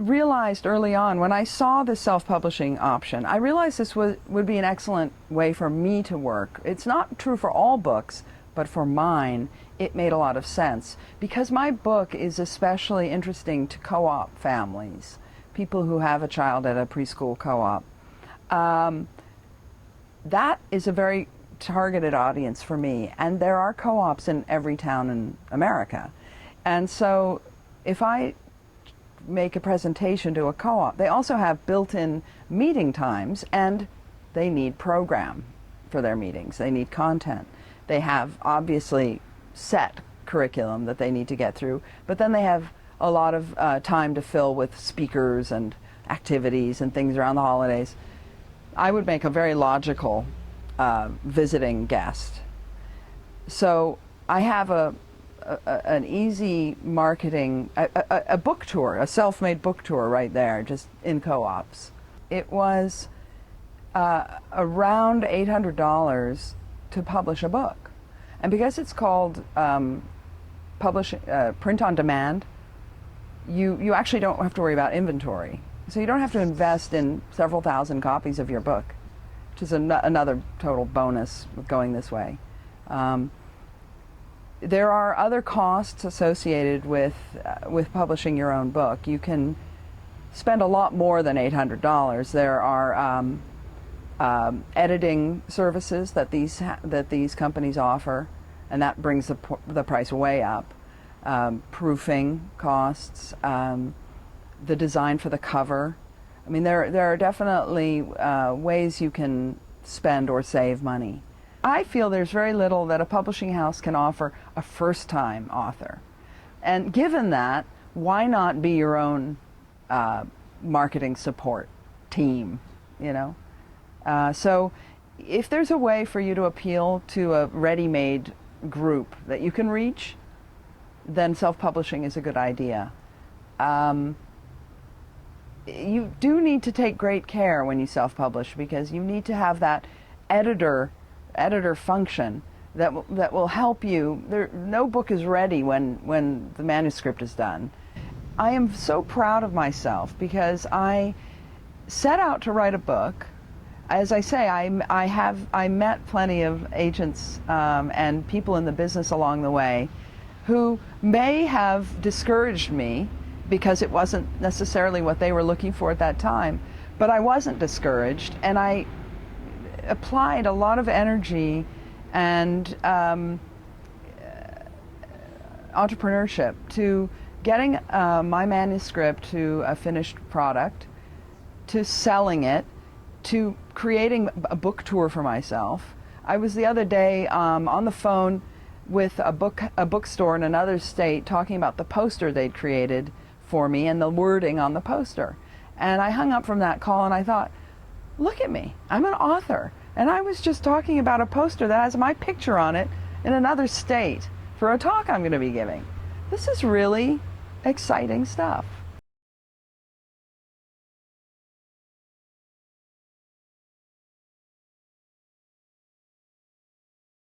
realized early on, when I saw the self-publishing option, I realized this would be an excellent way for me to work. It's not true for all books, but for mine, it made a lot of sense. Because my book is especially interesting to co-op families, people who have a child at a preschool co-op. That is a very targeted audience for me, and there are co-ops in every town in America. And so if I make a presentation to a co-op, they also have built-in meeting times, and they need program for their meetings. They need content. They have obviously set curriculum that they need to get through, but then they have a lot of time to fill with speakers and activities and things around the holidays. I would make a very logical visiting guest. So I have an easy marketing, a book tour, a self-made book tour right there, just in co-ops. It was around $800 to publish a book. And because it's called print on demand, you actually don't have to worry about inventory. So you don't have to invest in several thousand copies of your book, which is another total bonus with going this way. There are other costs associated with publishing your own book. You can spend a lot more than $800. There are editing services that these companies offer, and that brings the price way up. Proofing costs, the design for the cover. I mean, there are definitely ways you can spend or save money. I feel there's very little that a publishing house can offer a first-time author. And given that, why not be your own marketing support team, you know? So if there's a way for you to appeal to a ready-made group that you can reach, then self-publishing is a good idea. You do need to take great care when you self-publish, because you need to have that editor function that will help you. No book is ready when the manuscript is done. I am so proud of myself because I set out to write a book. As I say, I met plenty of agents and people in the business along the way who may have discouraged me because it wasn't necessarily what they were looking for at that time. But I wasn't discouraged, and I applied a lot of energy and entrepreneurship to getting my manuscript to a finished product, to selling it, to creating a book tour for myself. I was the other day on the phone with a bookstore in another state talking about the poster they'd created for me and the wording on the poster. And I hung up from that call and I thought, look at me, I'm an author. And I was just talking about a poster that has my picture on it in another state for a talk I'm going to be giving. This is really exciting stuff.